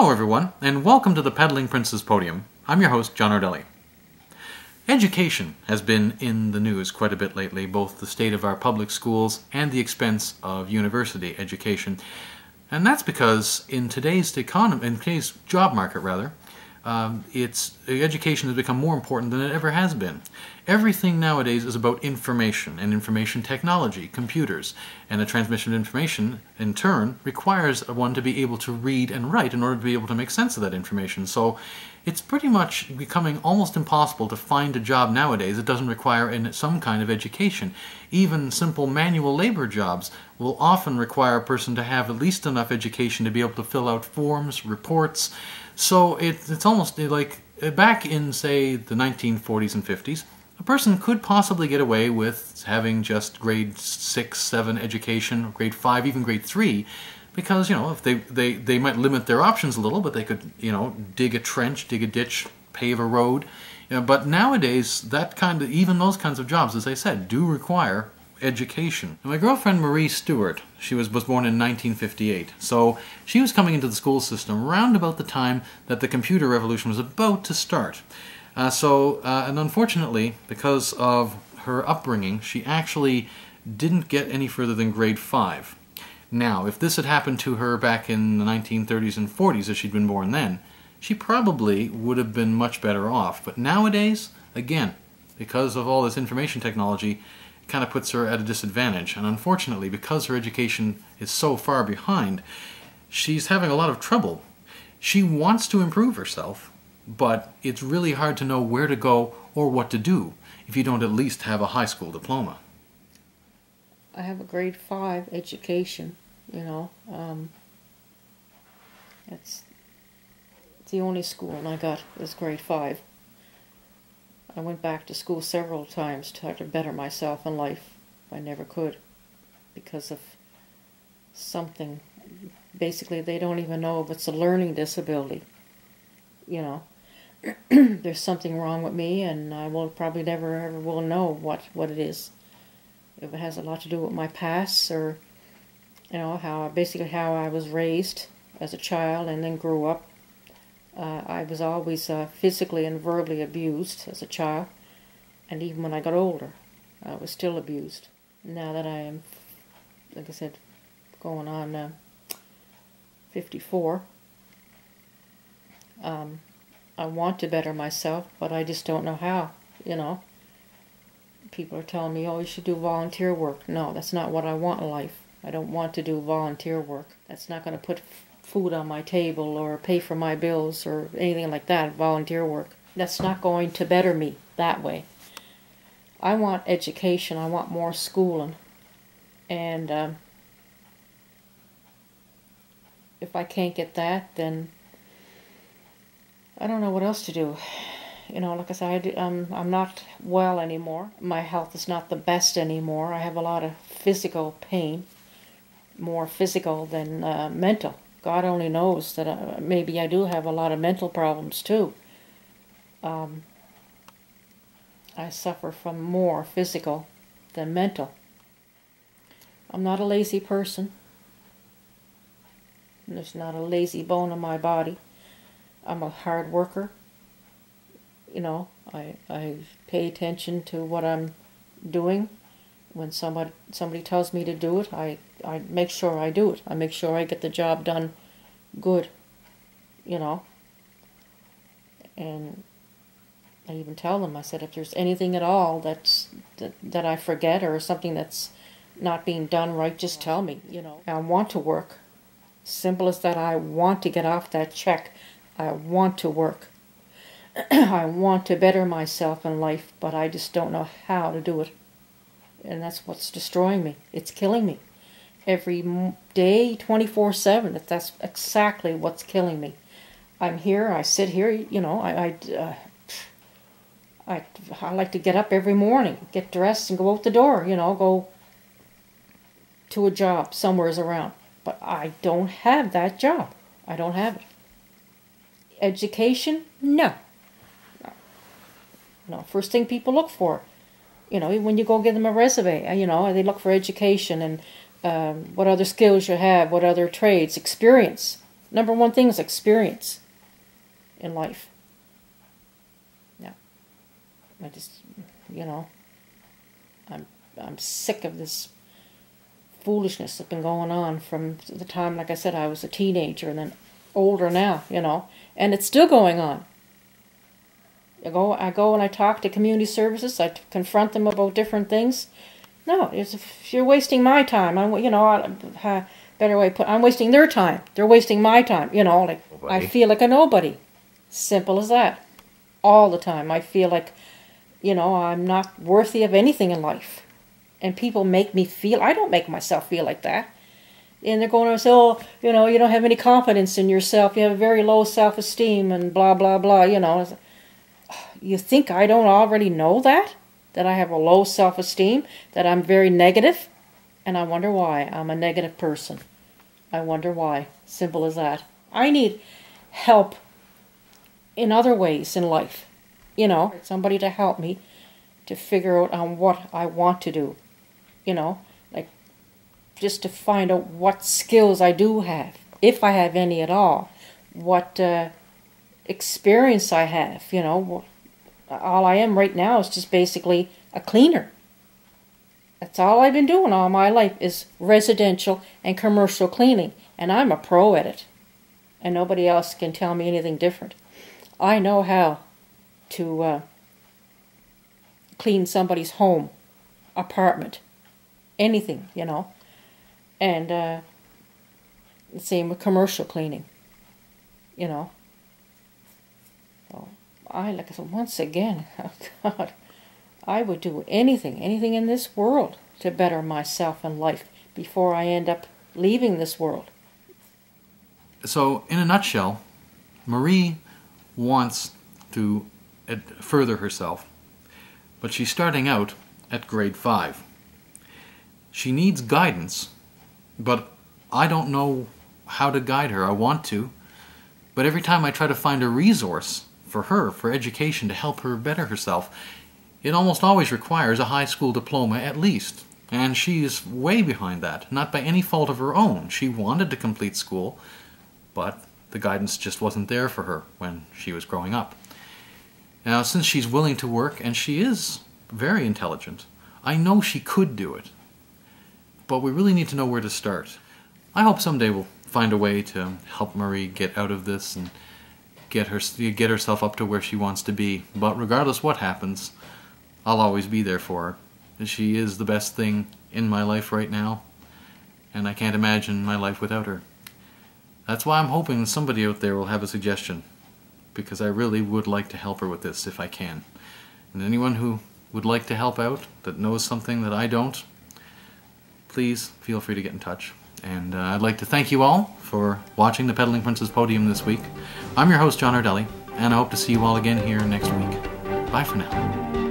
Hello everyone, and welcome to the Peddling Prince's Podium. I'm your host, John Ardelli. Education has been in the news quite a bit lately, both the state of our public schools and the expense of university education. And that's because in today's job market, education has become more important than it ever has been. Everything nowadays is about information and information technology, computers, and the transmission of information, in turn, requires one to be able to read and write in order to be able to make sense of that information. So it's pretty much becoming almost impossible to find a job nowadays that doesn't require some kind of education. Even simple manual labor jobs will often require a person to have at least enough education to be able to fill out forms, reports. So it's almost like back in, say, the 1940s and 50s, a person could possibly get away with having just grade 6, 7 education, or grade 5, even grade 3, because, if they might limit their options a little, but they could, dig a trench, dig a ditch, pave a road. But nowadays, even those kinds of jobs, as I said, do require education. And my girlfriend Marie Stewart, she was born in 1958, so she was coming into the school system around about the time that the computer revolution was about to start. And unfortunately, because of her upbringing, she actually didn't get any further than grade 5. Now, if this had happened to her back in the 1930s and 40s, as she'd been born then, she probably would have been much better off. But nowadays, again, because of all this information technology, it kind of puts her at a disadvantage. And unfortunately, because her education is so far behind, she's having a lot of trouble. She wants to improve herself, but it's really hard to know where to go or what to do if you don't at least have a high school diploma. I have a grade 5 education, it's the only school I got is grade 5. I went back to school several times to try to better myself in life. I never could because of something. Basically, they don't even know if it's a learning disability. There's something wrong with me, and I will probably never ever will know what it is. If it has a lot to do with my past, or how I was raised as a child and then grew up. I was always physically and verbally abused as a child, and even when I got older, I was still abused. Now that I am, like I said, going on 54, I want to better myself, but I just don't know how, People are telling me, oh, you should do volunteer work. No, that's not what I want in life. I don't want to do volunteer work. That's not going to put food on my table or pay for my bills or anything like that, volunteer work. That's not going to better me that way. I want education. I want more schooling. And if I can't get that, then I don't know what else to do. Like I said, I'm not well anymore. My health is not the best anymore. I have a lot of physical pain, more physical than mental. God only knows that maybe I do have a lot of mental problems too. I suffer from more physical than mental. I'm not a lazy person. There's not a lazy bone in my body. I'm a hard worker. I pay attention to what I'm doing. When somebody tells me to do it, I make sure I do it. I make sure I get the job done good, And I even tell them, I said, if there's anything at all that I forget or something that's not being done right, just tell me, I want to work. Simple as that. I want to get off that check. I want to work. I want to better myself in life, but I just don't know how to do it. And that's what's destroying me. It's killing me. Every day, 24/7, that's exactly what's killing me. I'm here, I sit here, I like to get up every morning, get dressed and go out the door, go to a job somewheres around. But I don't have that job. I don't have it. Education? No. No. First thing people look for, when you go give them a resume, they look for education and what other skills you have, what other trades, experience. Number one thing is experience in life. Yeah. I just, you know, I'm sick of this foolishness that's been going on from the time, like I said, I was a teenager and then older now, you know, and it's still going on. I go and I talk to community services. I confront them about different things. No, if you're wasting my time. I'm wasting their time. They're wasting my time. You know, like nobody. I feel like a nobody. Simple as that. All the time, I feel like, you know, I'm not worthy of anything in life, and people make me feel. I don't make myself feel like that. And they're going to say, oh, you know, you don't have any confidence in yourself. You have very low self-esteem and blah blah blah. You know. You think I don't already know that? That I have a low self-esteem? That I'm very negative? And I wonder why I'm a negative person. I wonder why. Simple as that. I need help in other ways in life. You know, somebody to help me to figure out on what I want to do. You know, like just to find out what skills I do have, if I have any at all. What experience I have, you know. All I am right now is just basically a cleaner. That's all I've been doing all my life is residential and commercial cleaning. And I'm a pro at it. And nobody else can tell me anything different. I know how to clean somebody's home, apartment, anything, you know. And the same with commercial cleaning, you know. Like I said, once again, oh God, I would do anything in this world to better myself and life before I end up leaving this world. So, in a nutshell, Marie wants to further herself, but she's starting out at grade 5. She needs guidance, but I don't know how to guide her. I want to, but every time I try to find a resource for her, for education, to help her better herself, it almost always requires a high school diploma at least. And she is way behind that, not by any fault of her own. She wanted to complete school, but the guidance just wasn't there for her when she was growing up. Now, since she's willing to work, and she is very intelligent, I know she could do it. But we really need to know where to start. I hope someday we'll find a way to help Marie get out of this and get herself up to where she wants to be. But regardless what happens, I'll always be there for her. She is the best thing in my life right now, and I can't imagine my life without her. That's why I'm hoping somebody out there will have a suggestion, because I really would like to help her with this if I can. And anyone who would like to help out, that knows something that I don't, please feel free to get in touch. And I'd like to thank you all for watching the Pedaling Princess Podium this week. I'm your host, John Ardelli, and I hope to see you all again here next week. Bye for now.